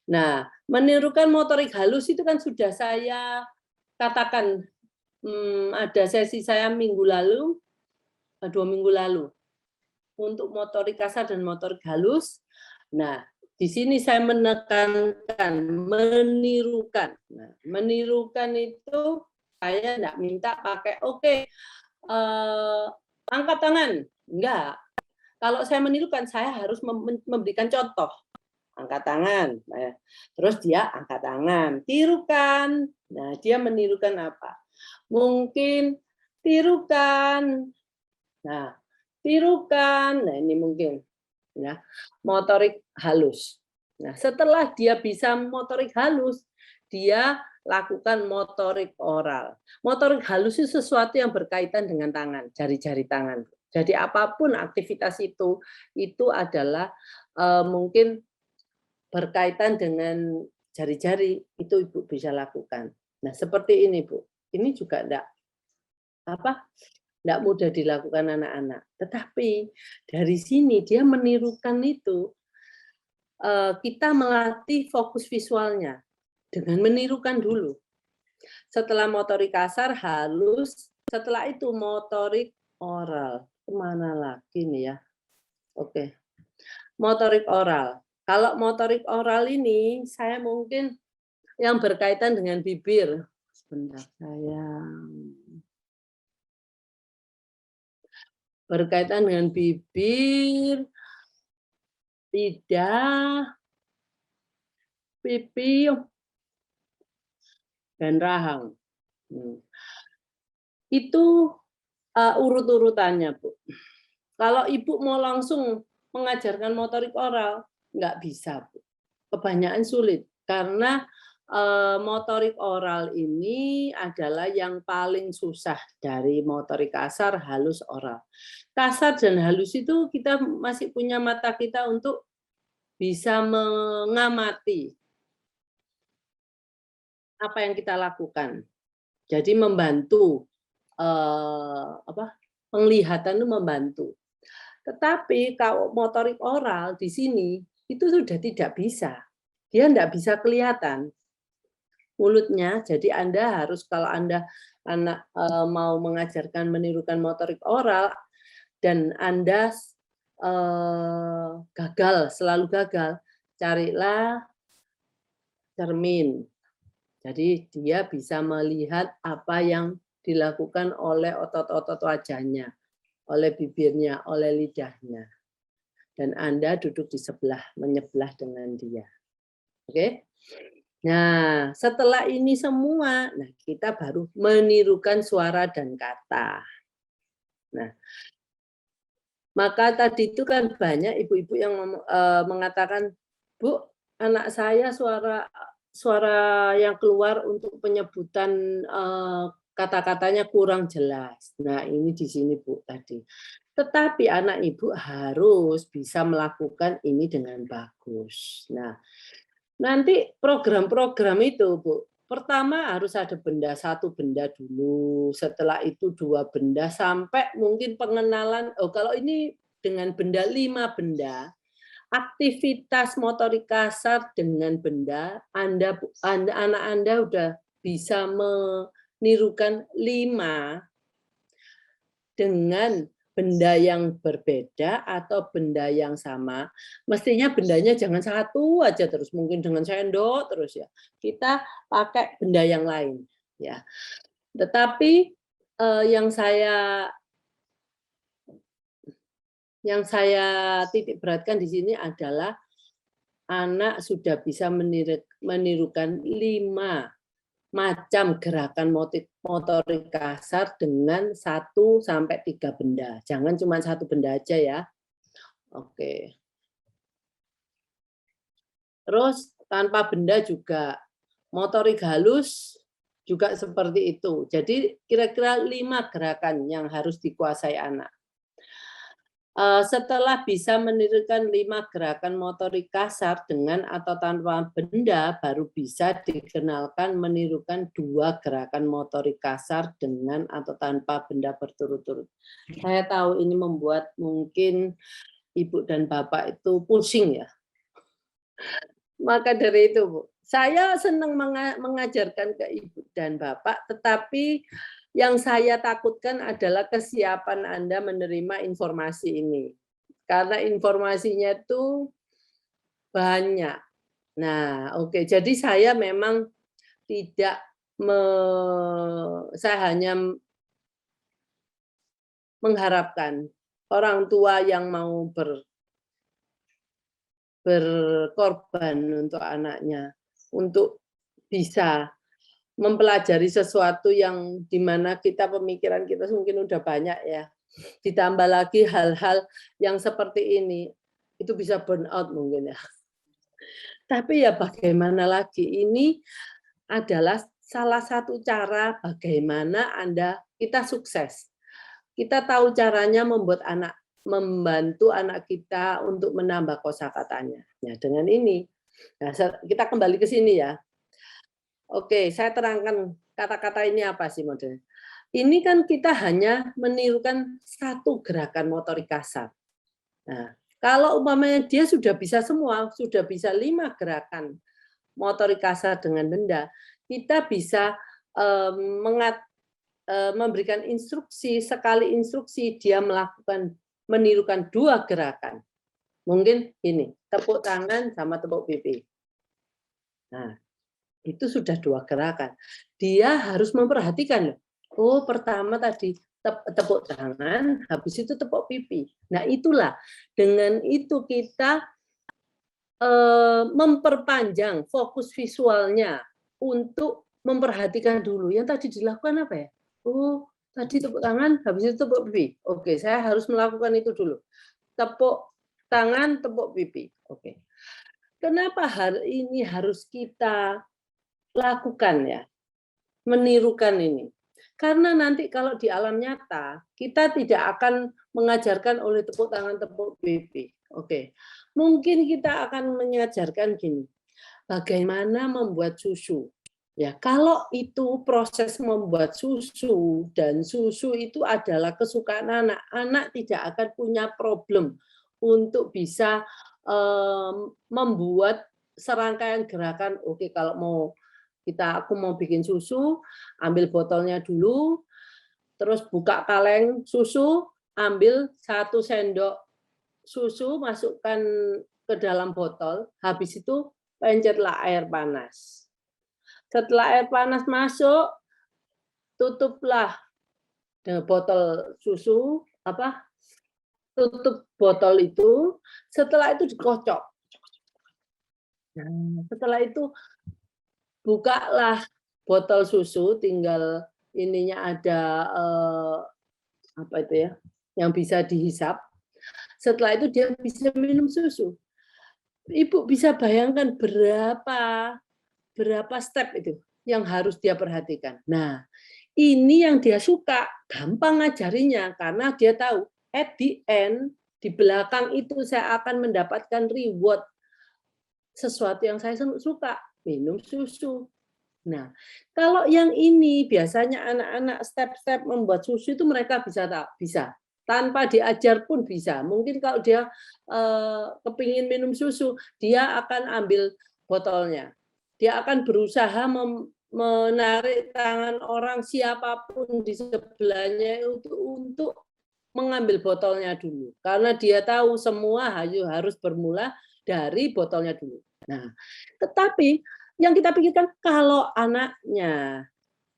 Nah, menirukan motorik halus itu kan sudah saya katakan, ada sesi saya minggu lalu, 2 minggu lalu, untuk motorik kasar dan motorik halus. Nah, di sini saya menekankan menirukan. Nah, menirukan itu saya enggak minta pakai, oke, angkat tangan, enggak. Kalau saya menirukan, saya harus memberikan contoh. Angkat tangan, nah, terus dia angkat tangan, tirukan. Nah, dia menirukan apa? Mungkin tirukan. Nah, tirukan. Nah, ini mungkin ya, motorik halus. Nah, setelah dia bisa motorik halus, dia lakukan motorik oral. Motorik halus itu sesuatu yang berkaitan dengan tangan, jari-jari tangan. Jadi apapun aktivitas itu adalah mungkin berkaitan dengan jari-jari, itu Ibu bisa lakukan. Nah, seperti ini, Bu. Ini juga enggak mudah dilakukan anak-anak. Tetapi dari sini dia menirukan itu, kita melatih fokus visualnya dengan menirukan dulu. Setelah motorik kasar, halus, setelah itu motorik oral. Kemana lagi nih ya? Oke. Motorik oral. Kalau motorik oral ini, saya mungkin yang berkaitan dengan bibir. Sebentar, berkaitan dengan bibir, lidah, pipi, dan rahang. Itu urut-urutannya, Bu. Kalau Ibu mau langsung mengajarkan motorik oral, nggak bisa, Bu. Kebanyakan sulit, karena motorik oral ini adalah yang paling susah dari motorik kasar, halus, oral. Kasar dan halus itu kita masih punya mata kita untuk bisa mengamati apa yang kita lakukan. Jadi membantu penglihatan itu membantu. Tetapi kalau motorik oral di sini itu sudah tidak bisa. Dia tidak bisa kelihatan mulutnya. Jadi Anda harus, kalau Anda anak mau mengajarkan menirukan motorik oral dan Anda gagal, selalu gagal, carilah cermin. Jadi dia bisa melihat apa yang dilakukan oleh otot-otot wajahnya, oleh bibirnya, oleh lidahnya. Dan Anda duduk di sebelah, menyebelah dengan dia. Oke? Nah, setelah ini semua, nah kita baru menirukan suara dan kata. Nah, maka tadi itu kan banyak ibu-ibu yang mengatakan, Bu, anak saya suara yang keluar untuk penyebutan kata-katanya kurang jelas. Nah, ini di sini, Bu, tadi. Tetapi anak Ibu harus bisa melakukan ini dengan bagus. Nah, nanti program-program itu, Bu, pertama harus ada satu benda dulu, setelah itu 2 benda, sampai mungkin pengenalan, kalau ini dengan benda 5 benda, aktivitas motorik kasar dengan benda, anak Anda udah bisa menirukan 5 dengan benda yang berbeda atau benda yang sama. Mestinya bendanya jangan satu aja terus, mungkin dengan sendok terus ya. Kita pakai benda yang lain ya. Tetapi yang saya titik beratkan di sini adalah anak sudah bisa menirukan 5 macam gerakan motorik kasar dengan 1 sampai 3 benda. Jangan cuma 1 benda aja ya. Oke. Terus tanpa benda juga motorik halus juga seperti itu. Jadi kira-kira 5 gerakan yang harus dikuasai anak. Setelah bisa menirukan 5 gerakan motorik kasar dengan atau tanpa benda, baru bisa dikenalkan menirukan 2 gerakan motorik kasar dengan atau tanpa benda berturut-turut. Saya tahu ini membuat mungkin Ibu dan Bapak itu pusing ya. Maka dari itu, Bu, saya senang mengajarkan ke Ibu dan Bapak, tetapi yang saya takutkan adalah kesiapan Anda menerima informasi ini. Karena informasinya itu banyak. Nah, oke. Jadi saya memang tidak saya hanya mengharapkan orang tua yang mau berkorban untuk anaknya, untuk bisa mempelajari sesuatu yang dimana kita pemikiran kita mungkin udah banyak ya. Ditambah lagi hal-hal yang seperti ini, itu bisa burn out mungkin ya. Tapi ya bagaimana lagi, ini adalah salah satu cara bagaimana kita sukses. Kita tahu caranya membantu anak kita untuk menambah kosakatanya. Nah, dengan ini, nah, kita kembali ke sini ya. Oke, saya terangkan kata-kata ini apa sih modelnya. Ini kan kita hanya menirukan satu gerakan motorik kasar. Nah, kalau umpamanya dia sudah bisa semua, sudah bisa 5 gerakan motorik kasar dengan benda, kita bisa memberikan instruksi, sekali instruksi dia menirukan 2 gerakan. Mungkin ini, tepuk tangan sama tepuk pipi. Nah, itu sudah 2 gerakan. Dia harus memperhatikan loh. Oh, pertama tadi tepuk tangan, habis itu tepuk pipi. Nah, itulah dengan itu kita memperpanjang fokus visualnya untuk memperhatikan dulu. Yang tadi dilakukan apa ya? Oh, tadi tepuk tangan, habis itu tepuk pipi. Oke, saya harus melakukan itu dulu. Tepuk tangan, tepuk pipi. Oke. Kenapa hal ini harus kita lakukan ya? Menirukan ini. Karena nanti kalau di alam nyata, kita tidak akan mengajarkan oleh tepuk tangan, tepuk pipi. Oke. Mungkin kita akan mengajarkan gini, bagaimana membuat susu. Ya, kalau itu proses membuat susu dan susu itu adalah kesukaan anak, anak tidak akan punya problem untuk bisa membuat serangkaian gerakan. Oke, kalau aku mau bikin susu, ambil botolnya dulu, terus buka kaleng susu, ambil 1 sendok susu, masukkan ke dalam botol, habis itu pencetlah air panas. Setelah air panas masuk, tutuplah botol susu, tutup botol itu, setelah itu dikocok. Nah, setelah itu bukalah botol susu, tinggal ininya ada apa itu ya, yang bisa dihisap. Setelah itu dia bisa minum susu. Ibu bisa bayangkan berapa step itu yang harus dia perhatikan. Nah, ini yang dia suka, gampang ngajarinya karena dia tahu at the end di belakang itu saya akan mendapatkan reward sesuatu yang saya suka, minum susu. Nah, kalau yang ini biasanya anak-anak step-step membuat susu itu mereka bisa tanpa diajar pun bisa. Mungkin kalau dia kepingin minum susu, dia akan ambil botolnya. Dia akan berusaha menarik tangan orang siapapun di sebelahnya untuk mengambil botolnya dulu. Karena dia tahu semua harus bermula dari botolnya dulu. Nah, tetapi yang kita pikirkan kalau anaknya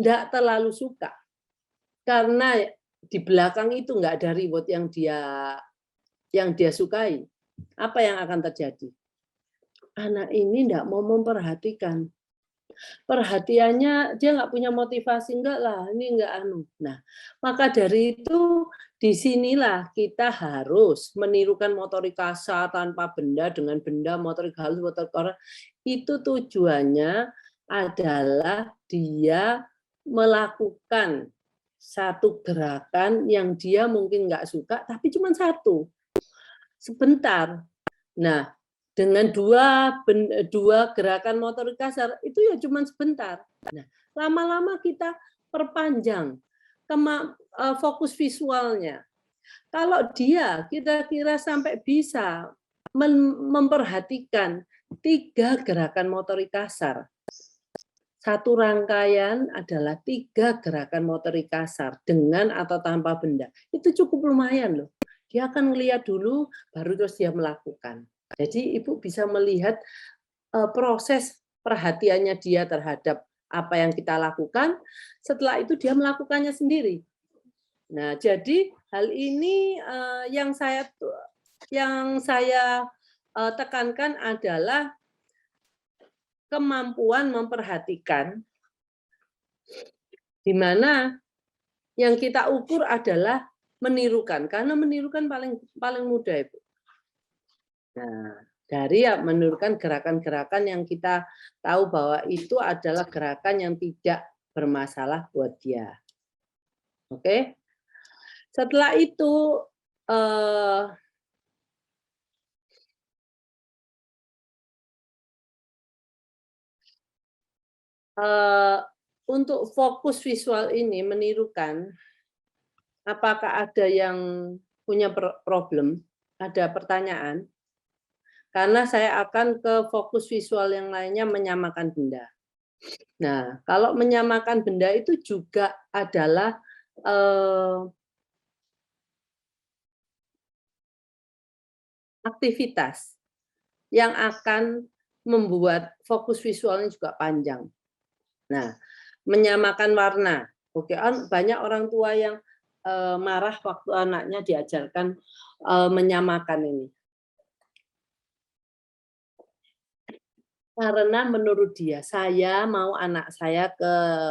nggak terlalu suka, karena di belakang itu nggak ada reward yang dia sukai, apa yang akan terjadi? Anak ini nggak mau memperhatikan. Perhatiannya dia nggak punya motivasi, enggak lah, ini enggak anu. Nah, maka dari itu disinilah kita harus menirukan motorik kasar tanpa benda dengan benda, motorik halus, motorik kasar. Itu tujuannya adalah dia melakukan satu gerakan yang dia mungkin nggak suka, tapi cuma satu, sebentar. Nah, dengan dua gerakan motorik kasar itu ya cuma sebentar. Nah, lama-lama kita perpanjang fokus visualnya. Kalau dia kira-kira sampai bisa memperhatikan 3 gerakan motorik kasar. Satu rangkaian adalah 3 gerakan motorik kasar dengan atau tanpa benda. Itu cukup lumayan loh. Dia akan melihat dulu, baru terus dia melakukan. Jadi Ibu bisa melihat proses perhatiannya dia terhadap apa yang kita lakukan, setelah itu dia melakukannya sendiri. Nah, jadi hal ini yang saya tekankan adalah kemampuan memperhatikan, di mana yang kita ukur adalah menirukan, karena menirukan paling mudah, Ibu. Nah, dari menirukan gerakan-gerakan yang kita tahu bahwa itu adalah gerakan yang tidak bermasalah buat dia. Oke? Setelah itu untuk fokus visual ini menirukan, apakah ada yang punya problem? Ada pertanyaan? Karena saya akan ke fokus visual yang lainnya menyamakan benda. Nah, kalau menyamakan benda itu juga adalah aktivitas yang akan membuat fokus visualnya juga panjang. Nah, menyamakan warna. Oke, banyak orang tua yang marah waktu anaknya diajarkan menyamakan ini. Karena menurut dia, saya mau anak saya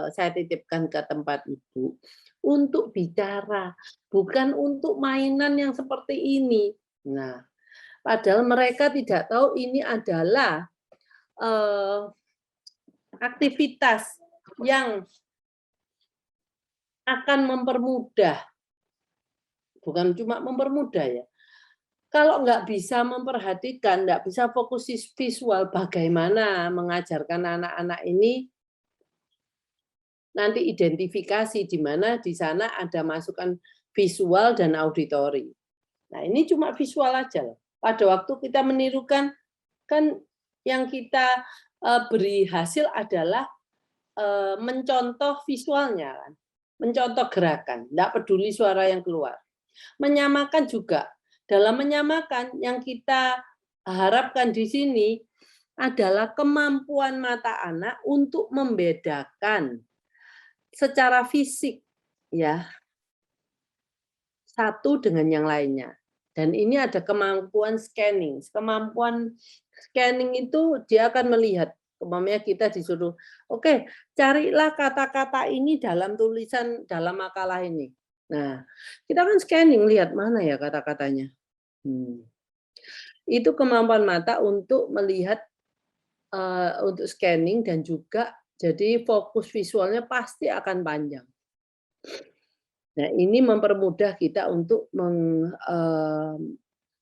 saya titipkan ke tempat ibu untuk bicara, bukan untuk mainan yang seperti ini. Nah, padahal mereka tidak tahu ini adalah aktivitas yang akan mempermudah, bukan cuma mempermudah ya. Kalau nggak bisa memperhatikan, nggak bisa fokus visual, bagaimana mengajarkan anak-anak ini nanti identifikasi di mana di sana ada masukan visual dan auditori. Nah, ini cuma visual aja loh. Pada waktu kita menirukan, kan yang kita beri hasil adalah mencontoh visualnya, kan, mencontoh gerakan, nggak peduli suara yang keluar. Menyamakan juga. Dalam menyamakan, yang kita harapkan di sini adalah kemampuan mata anak untuk membedakan secara fisik, ya, satu dengan yang lainnya. Dan ini ada kemampuan scanning. Kemampuan scanning itu dia akan melihat, umpamanya kita disuruh, oke, carilah kata-kata ini dalam tulisan dalam makalah ini. Nah, kita kan scanning, lihat mana ya kata-katanya. Itu kemampuan mata untuk melihat, untuk scanning, dan juga jadi fokus visualnya pasti akan panjang. Nah, ini mempermudah kita untuk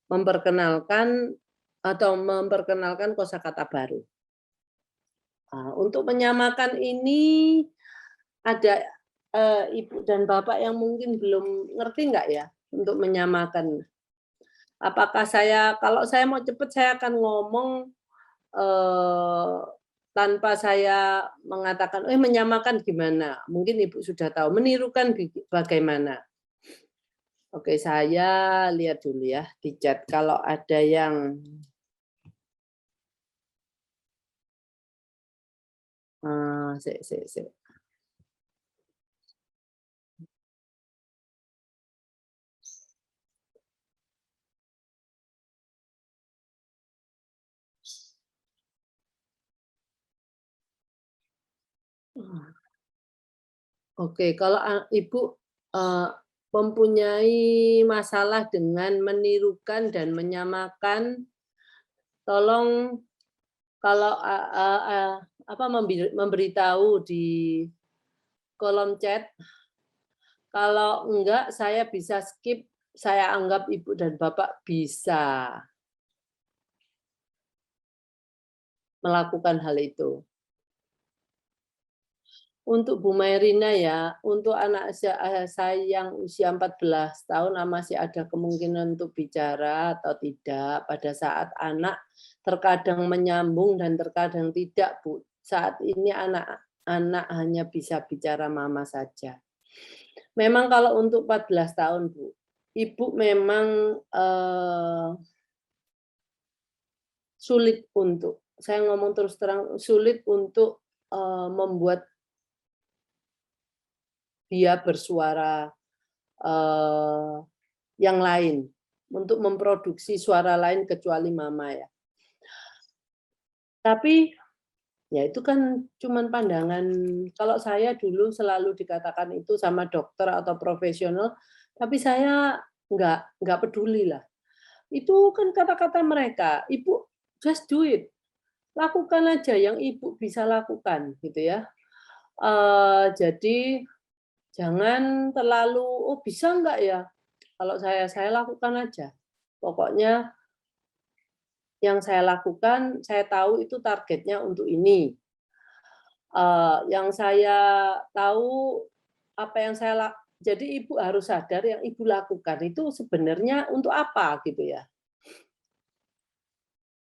memperkenalkan kosakata baru. Untuk menyamakan ini ada Ibu dan Bapak yang mungkin belum ngerti nggak ya untuk menyamakan? Apakah kalau saya mau cepat saya akan ngomong tanpa saya mengatakan, menyamakan gimana? Mungkin Ibu sudah tahu, menirukan bagaimana? Oke, saya lihat dulu ya di chat kalau ada yang sik. Oke, kalau Ibu mempunyai masalah dengan menirukan dan menyamakan, tolong kalau memberitahu di kolom chat. Kalau enggak, saya bisa skip. Saya anggap Ibu dan Bapak bisa melakukan hal itu. Untuk Bu Mairina ya, untuk anak saya yang usia 14 tahun masih ada kemungkinan untuk bicara atau tidak pada saat anak terkadang menyambung dan terkadang tidak, Bu. Saat ini anak-anak hanya bisa bicara mama saja. Memang kalau untuk 14 tahun, Bu, Ibu memang, sulit untuk saya ngomong terus terang, sulit untuk, membuat dia bersuara, eee, yang lain, untuk memproduksi suara lain kecuali mama ya. Tapi, ya itu kan cuman pandangan kalau saya dulu selalu dikatakan itu sama dokter atau profesional, tapi saya nggak pedulilah. Itu kan kata-kata mereka, "Ibu just do it, lakukan aja yang Ibu bisa lakukan," gitu ya. Jadi jangan terlalu, "Oh bisa nggak ya?" Kalau saya lakukan aja. Pokoknya yang saya lakukan, saya tahu itu targetnya untuk ini. Yang saya tahu, apa yang saya jadi Ibu harus sadar yang Ibu lakukan itu sebenarnya untuk apa gitu ya.